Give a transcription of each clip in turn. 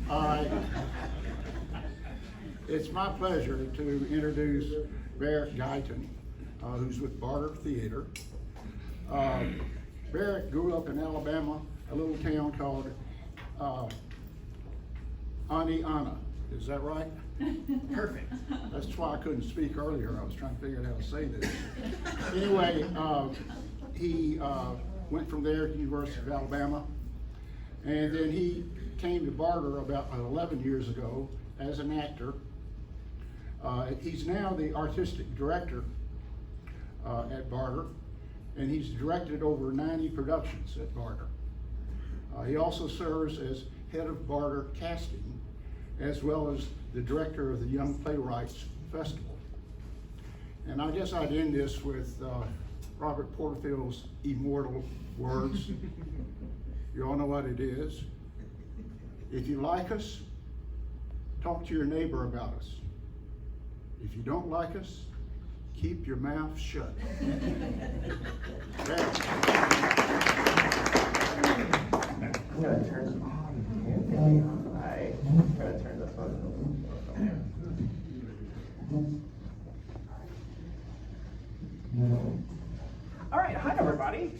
All right. It's my pleasure to introduce Barrett Guyton, who's with Barter Theater. Barrett grew up in Alabama, a little town called Anna. Is that right? Perfect. That's why I couldn't speak earlier. I was trying to figure out how to say this. Anyway, he went from there to the University of Alabama, and then he came to Barter about 11 years ago as an actor. He's now the artistic director at Barter, and he's directed over 90 productions at Barter. He also serves as head of Barter casting, as well as the director of the Young Playwrights Festival. And I guess I'd end this with Robert Porterfield's immortal words. You all know what it is. If you like us, talk to your neighbor about us. If you don't like us, keep your mouth shut. I'm going to turn on. I'm going to turn this one. All right, hi everybody.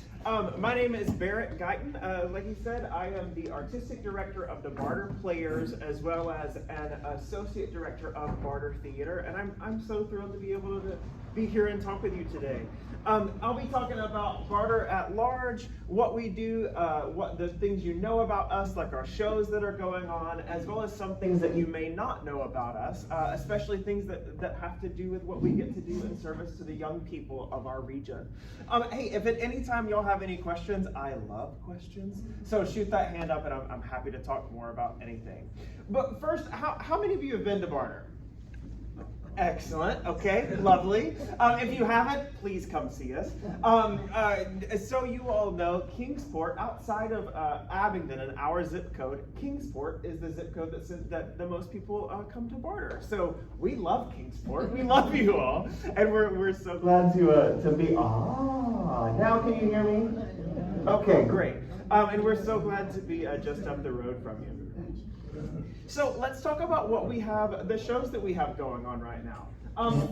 My name is Barrett Guyton. Like he said, I am the artistic director of the Barter Players, as well as an associate director of Barter Theater, and I'm so thrilled to be able to be here and talk with you today. I'll be talking about Barter at large, what we do, what the things you know about us, like our shows that are going on, as well as some things that you may not know about us, especially things that have to do with what we get to do in service to the young people of our region. Hey, if at any time y'all have any questions, I love questions, so shoot that hand up and I'm happy to talk more about anything. But first, how many of you have been to Barter? Excellent. Okay, lovely. If you haven't, please come see us. So you all know, Kingsport, outside of Abingdon and our zip code, Kingsport is the zip code that the most people come to Barter. So we love Kingsport. We love you all, and we're so glad to be. Now can you hear me? Okay, great. And we're so glad to be just up the road from you. So let's talk about what we have, the shows that we have going on right now.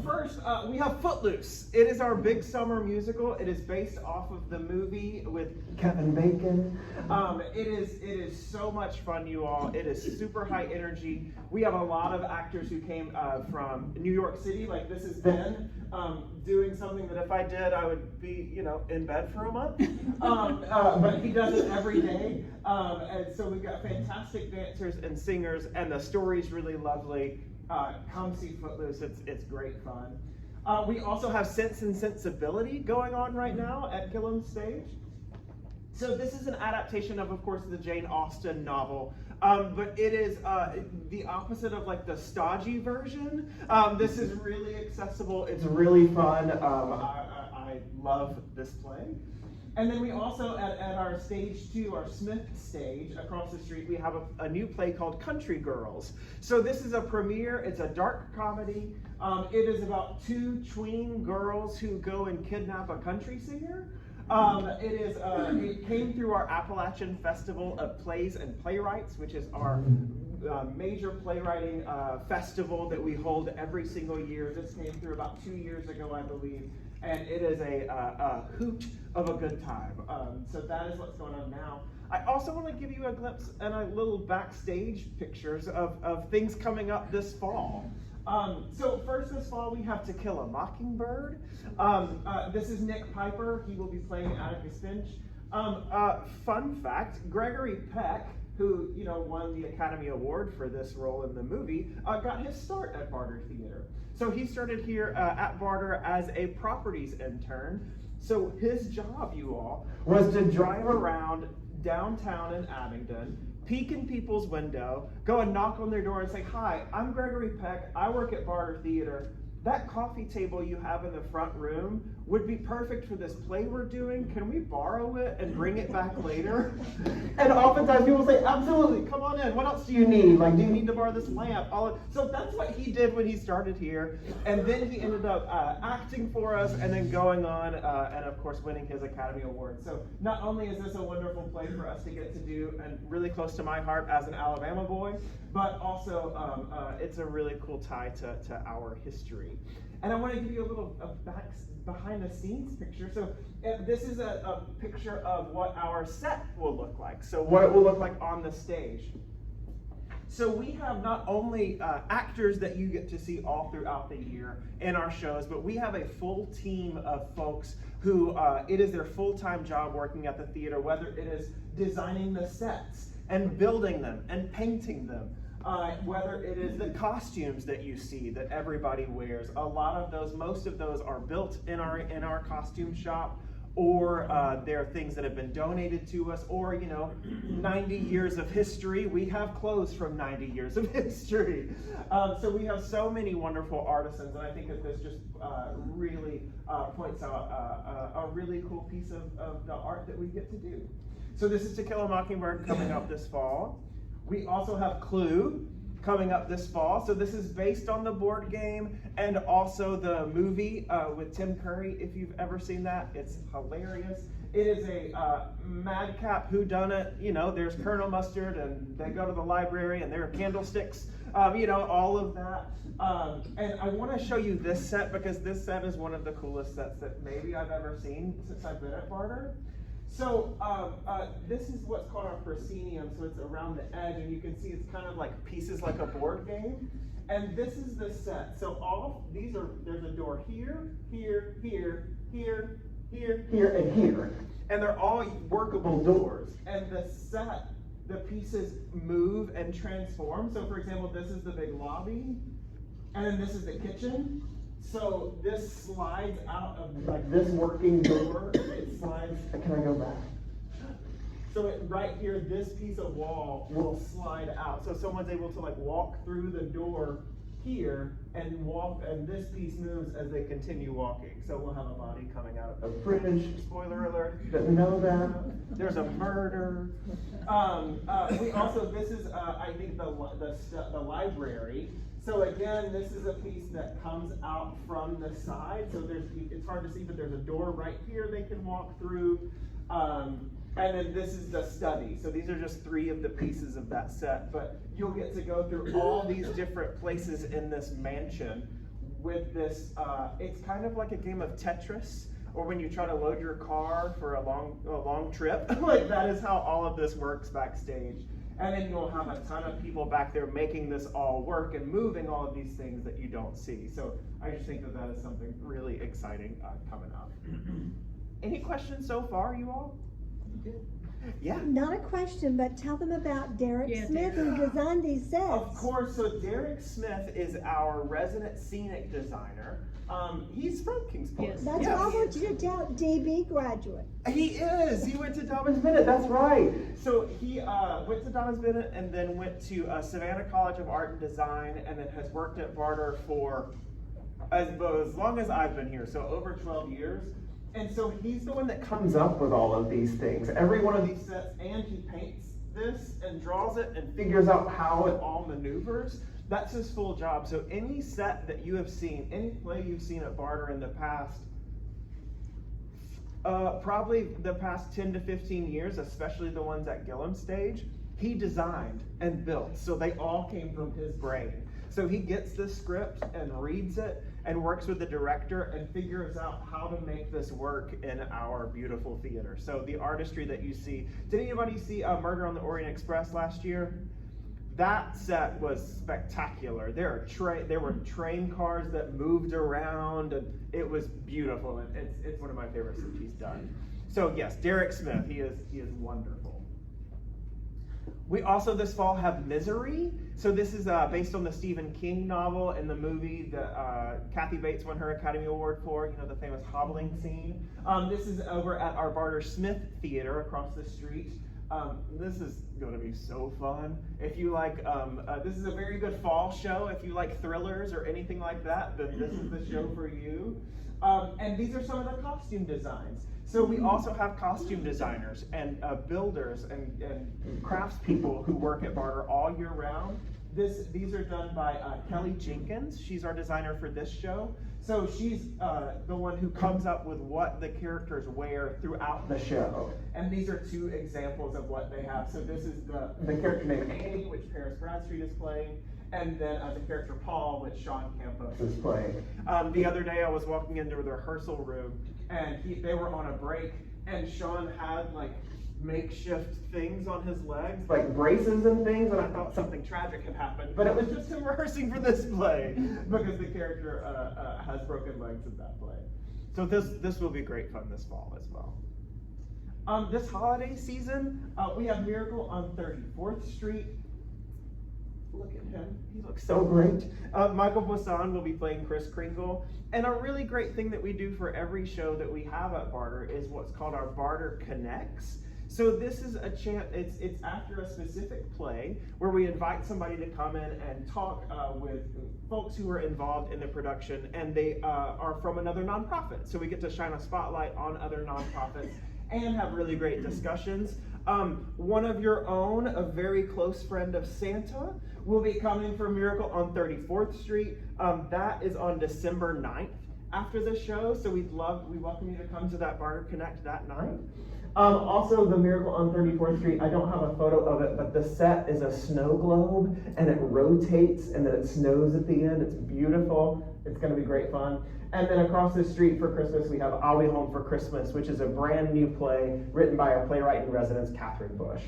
First, we have Footloose. It is our big summer musical. It is based off of the movie with Kevin Bacon. It is so much fun, you all. It is super high energy. We have a lot of actors who came from New York City, like this is Ben, doing something that if I did, I would be, in bed for a month. But he does it every day. And so we've got fantastic dancers and singers, and the story's really lovely. Come see Footloose, it's great fun. We also have Sense and Sensibility going on right now at Gillum Stage. So this is an adaptation of course, the Jane Austen novel, but it is the opposite of like the stodgy version. This is really accessible, it's really fun. I love this play. And then we also, at our stage 2, our Smith stage, across the street, we have a new play called Country Girls. So this is a premiere, it's a dark comedy. It is about 2 tween girls who go and kidnap a country singer. It came through our Appalachian Festival of Plays and Playwrights, which is our major playwriting festival that we hold every single year. This came through about 2 years ago, I believe. And it is a hoot of a good time. So that is what's going on now. I also want to give you a glimpse and a little backstage pictures of things coming up this fall. So first this fall we have To Kill a Mockingbird. This is Nick Piper. He will be playing Atticus Finch. Fun fact, Gregory Peck, who won the Academy Award for this role in the movie, got his start at Barter Theater. So he started here at Barter as a properties intern. So his job, you all, was to drive around downtown in Abingdon, peek in people's window, go and knock on their door and say, "Hi, I'm Gregory Peck, I work at Barter Theater. That coffee table you have in the front room, would be perfect for this play we're doing. Can we borrow it and bring it back later? And oftentimes people say, absolutely, come on in. What else do you need? Like, do you need to borrow this lamp? So that's what he did when he started here. And then he ended up acting for us and then going on and, of course, winning his Academy Award. So not only is this a wonderful play for us to get to do and really close to my heart as an Alabama boy, but also it's a really cool tie to our history. And I want to give you a little behind the scenes picture. So this is a picture of what our set will look like. So what it will look like on the stage. So we have not only actors that you get to see all throughout the year in our shows, but we have a full team of folks who it is their full-time job working at the theater, whether it is designing the sets and building them and painting them. Whether it is the costumes that you see that everybody wears, a lot of those, most of those are built in our costume shop, or they're things that have been donated to us, or 90 years of history. We have clothes from 90 years of history. So we have so many wonderful artisans, and I think that this just really points out a really cool piece of the art that we get to do. So this is To Kill a Mockingbird coming up this fall. We also have Clue coming up this fall. So this is based on the board game and also the movie with Tim Curry, if you've ever seen that. It's hilarious. It is a madcap whodunit. There's Colonel Mustard, and they go to the library, and there are candlesticks, all of that. And I want to show you this set because this set is one of the coolest sets that maybe I've ever seen since I've been at Barter. So this is what's called our proscenium, so it's around the edge, and you can see it's kind of like pieces like a board game. And this is the set. So all these there's a door here, here, here, here, here, here, and here. And they're all workable doors. And the set, the pieces move and transform. So for example, this is the big lobby, and then this is the kitchen. So this slides out of like this working door. It slides. Can I go back? So right here, this piece of wall will slide out. So someone's able to like walk through the door here and walk, and this piece moves as they continue walking. So we'll have a body coming out of the fridge. Spoiler alert, if you didn't know that. There's a murder. We also, this is, I think, the library. So again, this is a piece that comes out from the side. So it's hard to see, but there's a door right here they can walk through. And then this is the study. So these are just 3 of the pieces of that set, but you'll get to go through all these different places in this mansion with this, it's kind of like a game of Tetris, or when you try to load your car for a long trip. Like that is how all of this works backstage. And then you'll have a ton of people back there making this all work and moving all of these things that you don't see. So I just think that is something really exciting coming up. Any questions so far, you all? Yeah. Not a question, but tell them about Derek Smith, who designed these sets. Of course, so Derek Smith is our resident scenic designer. He's from Kingsport. Yes. That's what I want you to tell. DB graduate. He is. He went to Dobyns-Bennett. That's right. So he went to Dobyns-Bennett and then went to Savannah College of Art and Design, and then has worked at Barter for as long as I've been here, so over 12 years. And so he's the one that comes up with all of these things, every one of these sets, and he paints this and draws it and figures out how it all maneuvers. That's his full job. So any set that you have seen, any play you've seen at Barter in the past, probably the past 10 to 15 years, especially the ones at Gillum stage, he designed and built. So they all came from his brain. So he gets the script and reads it and works with the director and figures out how to make this work in our beautiful theater. So the artistry that you see. Did anybody see Murder on the Orient Express last year? That set was spectacular. There were train cars that moved around, and it was beautiful. And it's one of my favorites that he's done. So yes, Derek Smith, he is wonderful. We also this fall have Misery. So this is based on the Stephen King novel and the movie that Kathy Bates won her Academy Award for, the famous hobbling scene. This is over at our Barter Smith Theater across the street. This is going to be so fun. If you like, this is a very good fall show. If you like thrillers or anything like that, then this is the show for you. And these are some of the costume designs. So we also have costume designers and builders and craftspeople who work at Barter all year round. These are done by Kelly Jenkins. She's our designer for this show. So she's the one who comes up with what the characters wear throughout the show. And these are two examples of what they have. So this is the character named Annie, which Paris Bradstreet is playing. And then the character Paul, which Sean Campos is playing. The other day I was walking into the rehearsal room and they were on a break and Sean had like makeshift things on his legs, like braces and things, and I thought something tragic had happened, but it was just him rehearsing for this play because the character has broken legs in that play. So this will be great fun this fall as well. This holiday season, we have Miracle on 34th Street. Look at him, he looks so great. Michael Boisson will be playing Kris Kringle. And a really great thing that we do for every show that we have at Barter is what's called our Barter Connects. So this is a chance, it's after a specific play where we invite somebody to come in and talk with folks who are involved in the production, and they are from another nonprofit. So we get to shine a spotlight on other nonprofits and have really great discussions. One of your own, a very close friend of Santa, will be coming for Miracle on 34th Street. That is on December 9th after the show, so we welcome you to come to that Barter Connect that night. Also, the Miracle on 34th Street, I don't have a photo of it, but the set is a snow globe, and it rotates, and then it snows at the end. It's beautiful. It's going to be great fun. And then across the street for Christmas, we have I'll Be Home for Christmas, which is a brand new play written by our playwright in residence, Catherine Bush.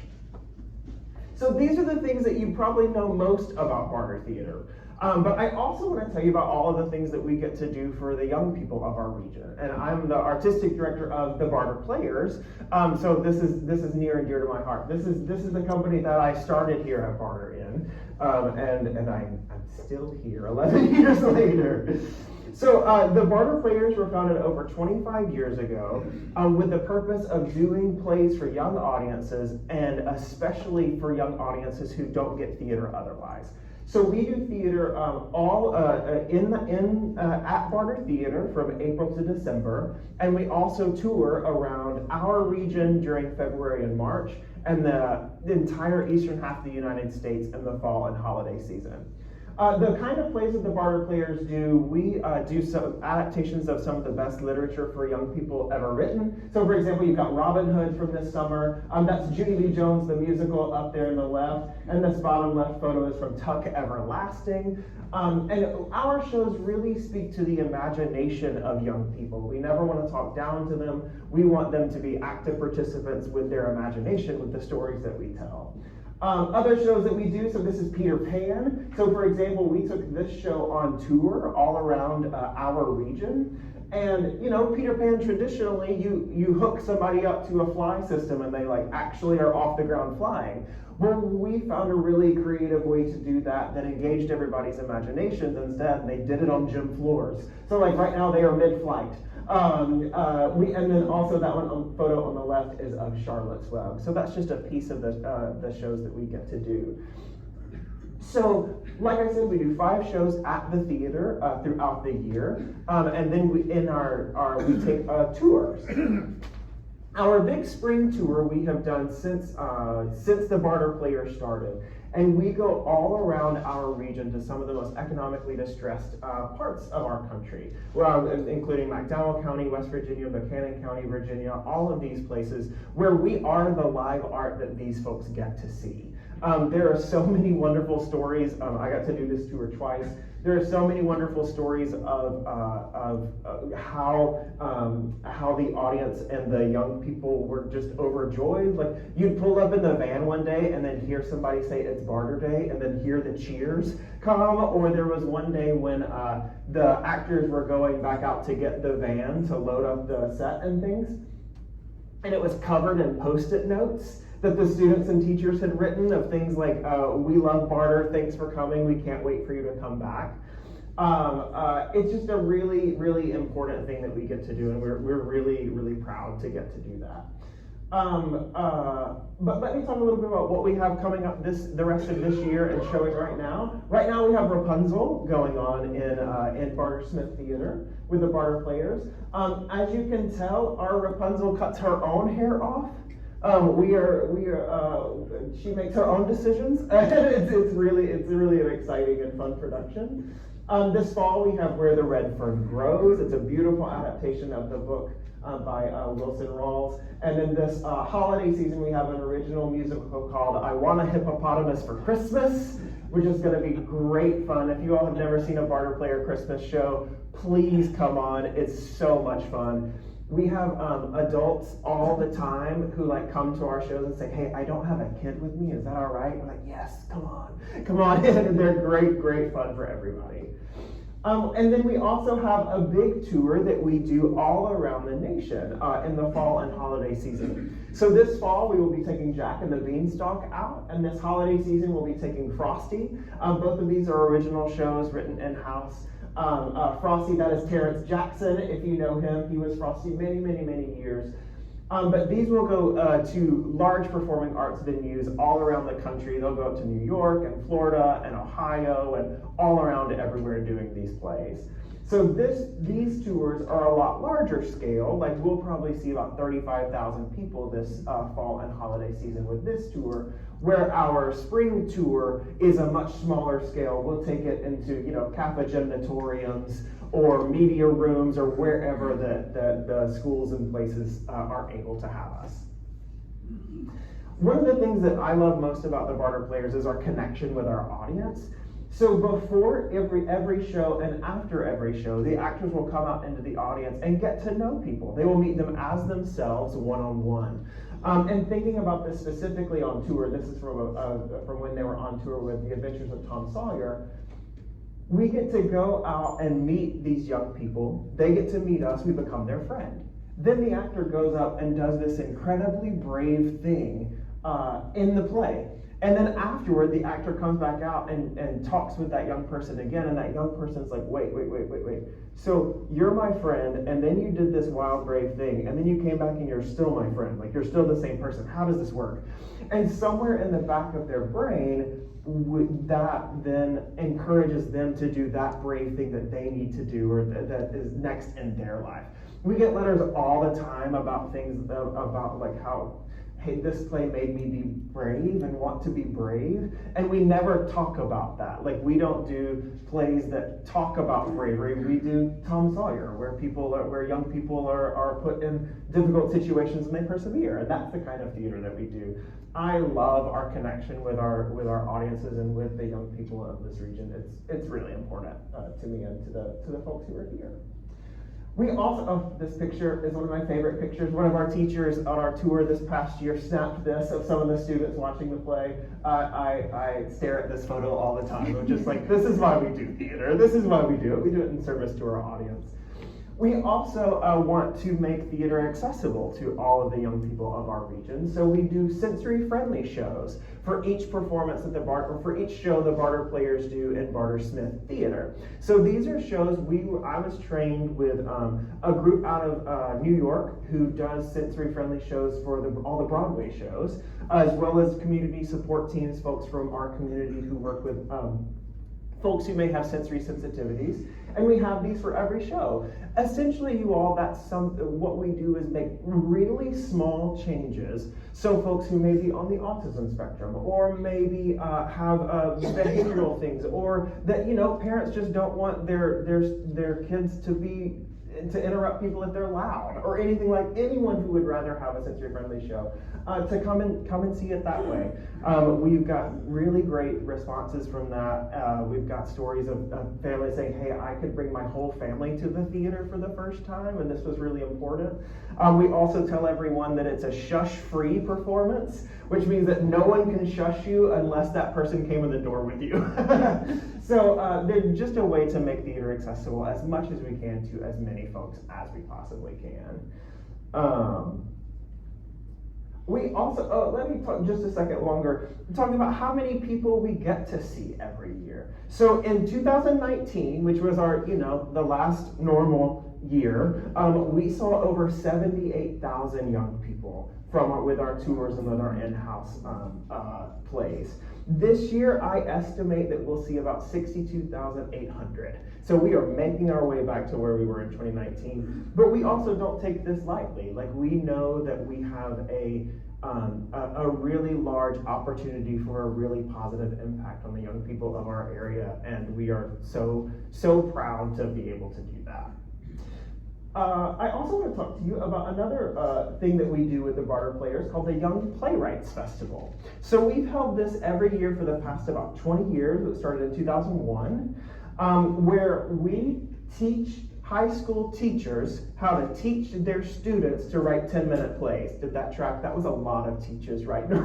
So these are the things that you probably know most about Barter Theater. But I also want to tell you about all of the things that we get to do for the young people of our region. And I'm the artistic director of the Barter Players. So this is near and dear to my heart. This is the company that I started here at Barter in, and I'm still here 11 years later. So the Barter Players were founded over 25 years ago with the purpose of doing plays for young audiences, and especially for young audiences who don't get theater otherwise. So we do theater all at Barter Theater from April to December, and we also tour around our region during February and March, and the entire eastern half of the United States in the fall and holiday season. The kind of plays that the Barter Players do, we do some adaptations of some of the best literature for young people ever written. So for example, you've got Robin Hood from this summer. That's Judy Lee Jones, the musical, up there in the left. And this bottom left photo is from Tuck Everlasting. And our shows really speak to the imagination of young people. We never want to talk down to them. We want them to be active participants with their imagination, with the stories that we tell. Other shows that we do, so this is Peter Pan. So for example, we took this show on tour all around our region. And you know, Peter Pan, traditionally, you hook somebody up to a fly system and they like actually are off the ground flying. Well, we found a really creative way to do that engaged everybody's imaginations instead, and they did it on gym floors. So like right now they are mid-flight. And then also that photo on the left is of Charlotte's Web. So that's just a piece of the shows that we get to do. So, like I said, we do 5 shows at the theater throughout the year, and then we take tours. Our big spring tour we have done since the Barter Players started. And we go all around our region to some of the most economically distressed parts of our country, including McDowell County, West Virginia, Buchanan County, Virginia, all of these places where we are the live art that these folks get to see. There are so many wonderful stories. I got to do this tour twice. There are so many wonderful stories of how the audience and the young people were just overjoyed. Like you'd pull up in the van one day and then hear somebody say it's Barter Day, and then hear the cheers come. Or there was one day when the actors were going back out to get the van to load up the set and things, and it was covered in Post-it notes that the students and teachers had written of things like, we love Barter, thanks for coming, we can't wait for you to come back. It's just a really, really important thing that we get to do, and we're really, really proud to get to do that. But let me talk a little bit about what we have coming up the rest of this year and showing right now. Right now we have Rapunzel going on in Barter Smith Theater with the Barter Players. As you can tell, our Rapunzel cuts her own hair off. She makes her own decisions. It's really an exciting and fun production. This fall we have Where the Red Fern Grows. It's a beautiful adaptation of the book by Wilson Rawls. And then this holiday season we have an original musical called I Want a Hippopotamus for Christmas, which is going to be great fun. If you all have never seen a Barter Player Christmas show, please come on. It's so much fun. We have adults all the time who come to our shows and say, hey, I don't have a kid with me, is that all right? I'm like, yes, come on in. And they're great fun for everybody. And then we also have a big tour that we do all around the nation in the fall and holiday season. So this fall we will be taking Jack and the Beanstalk out, and this holiday season we'll be taking Frosty. Both of these are original shows written in-house. Frosty, that is Terrence Jackson. If you know him, he was Frosty many years. But these will go to large performing arts venues all around the country. They'll go up to New York and Florida and Ohio and all around everywhere doing these plays. So these tours are a lot larger scale. We'll probably see about 35,000 people this fall and holiday season with this tour, where our spring tour is a much smaller scale. We'll take it into Kappa gymnatoriums or media rooms or wherever the schools and places are able to have us. One of the things that I love most about the Barter Players is our connection with our audience. So before every show and after every show, the actors will come out into the audience and get to know people. They will meet them as themselves one-on-one. And thinking about this specifically on tour, this is from when they were on tour with The Adventures of Tom Sawyer. We get to go out and meet these young people. They get to meet us. We become their friend. Then the actor goes up and does this incredibly brave thing in the play. And then afterward, the actor comes back out and talks with that young person again, and that young person's like, wait. So you're my friend, and then you did this wild, brave thing, and then you came back and you're still my friend. You're still the same person. How does this work? And somewhere in the back of their brain, that then encourages them to do that brave thing that they need to do, or that is next in their life. We get letters all the time about things about how, hey, this play made me be brave and want to be brave. And we never talk about that. We don't do plays that talk about bravery. We do Tom Sawyer, where young people are put in difficult situations and they persevere. And that's the kind of theater that we do. I love our connection with our audiences and with the young people of this region. It's really important to me and to the folks who are here. We also, this picture is one of my favorite pictures. One of our teachers on our tour this past year snapped this of some of the students watching the play. I stare at this photo all the time. I'm just this is why we do theater. This is why we do it. We do it in service to our audience. We also want to make theater accessible to all of the young people of our region. So we do sensory-friendly shows for each performance for each show the Barter Players do in Barter Smith Theater. So these are shows I was trained with a group out of New York who does sensory-friendly shows for all the Broadway shows, as well as community support teams, folks from our community who work with folks who may have sensory sensitivities, and we have these for every show. Essentially, what we do is make really small changes so folks who may be on the autism spectrum, or maybe have behavioral things, or that parents just don't want their kids to interrupt people if they're loud, or anyone who would rather have a sensory-friendly show to come and see it that way. We've got really great responses from that. We've got stories of families saying, hey, I could bring my whole family to the theater for the first time, and this was really important. We also tell everyone that it's a shush-free performance, which means that no one can shush you unless that person came in the door with you. So they're just a way to make theater accessible as much as we can to as many folks as we possibly can. We also, let me talk just a second longer, talking about how many people we get to see every year. So in 2019, which was our, the last normal year, we saw over 78,000 young people with our tours and with our in-house plays. This year, I estimate that we'll see about 62,800. So we are making our way back to where we were in 2019, but we also don't take this lightly. Like, we know that we have a really large opportunity for a really positive impact on the young people of our area, and we are so proud to be able to do that. I also want to talk to you about another thing that we do with the Barter Players called the Young Playwrights Festival. So we've held this every year for the past about 20 years. It started in 2001, where we teach high school teachers how to teach their students to write 10-minute plays. Did that track? That was a lot of teachers right in a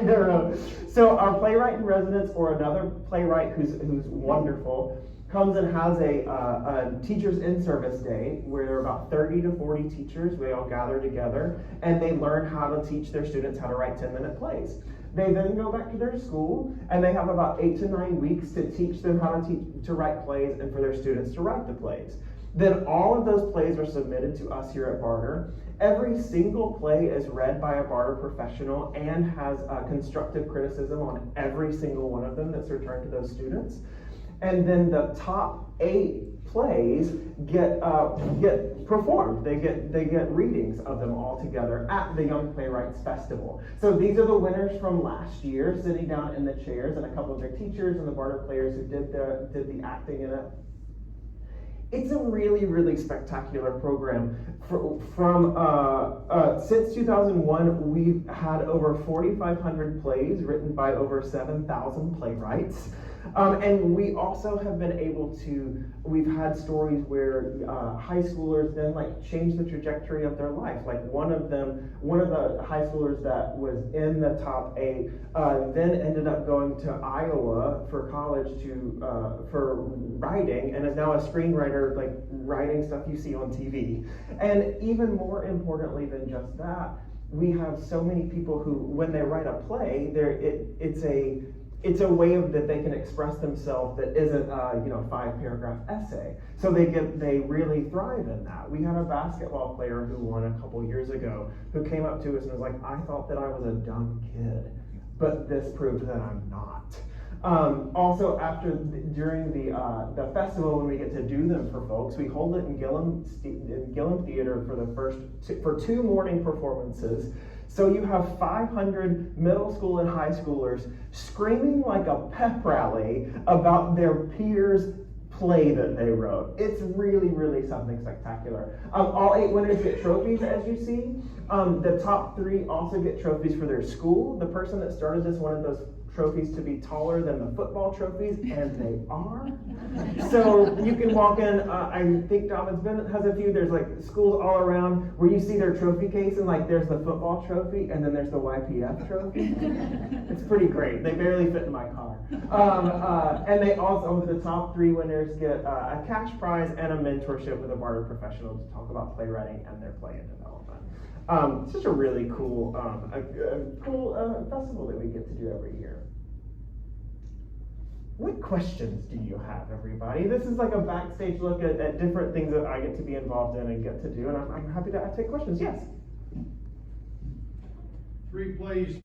row. So our playwright in residence, or another playwright who's wonderful, comes and has a teachers in service day where there are about 30 to 40 teachers. We all gather together and they learn how to teach their students how to write 10-minute plays. They then go back to their school and they have about 8 to 9 weeks to teach them how to write plays and for their students to write the plays. Then all of those plays are submitted to us here at Barter. Every single play is read by a Barter professional and has constructive criticism on every single one of them that's returned to those students. And then the top 8 plays get performed. They get readings of them all together at the Young Playwrights Festival. So these are the winners from last year, sitting down in the chairs, and a couple of their teachers and the Barter players who did the acting in it. It's a really spectacular program. Since 2001, we've had over 4,500 plays written by over 7,000 playwrights. And we also have been able to, we've had stories where high schoolers then change the trajectory of their life. Like one of the high schoolers that was in the top 8 then ended up going to Iowa for college for writing, and is now a screenwriter, writing stuff you see on TV. And even more importantly than just that, we have so many people who, when they write a play, it's a way that they can express themselves that isn't a 5-paragraph essay. So they really thrive in that. We had a basketball player who won a couple years ago who came up to us and was like, I thought that I was a dumb kid, but this proved that I'm not. Also, during the festival, when we get to do them for folks, we hold it in Gillum Theater for 2 morning performances. So you have 500 middle school and high schoolers screaming like a pep rally about their peers' play that they wrote. It's really something spectacular. All 8 winners get trophies, as you see. The top 3 also get trophies for their school. The person that started this wanted those trophies to be taller than the football trophies, and they are. So you can walk in, I think Dobbins Bennett has a few, there's schools all around where you see their trophy case, and there's the football trophy, and then there's the YPF trophy. It's pretty great. They barely fit in my car. And they also, the top 3 winners get a cash prize and a mentorship with a Barter professional to talk about playwriting and their play and development. It's just a really cool, festival that we get to do every year. What questions do you have, everybody? This is like a backstage look at different things that I get to be involved in and get to do, and I'm happy to take questions. Yes? 3 plays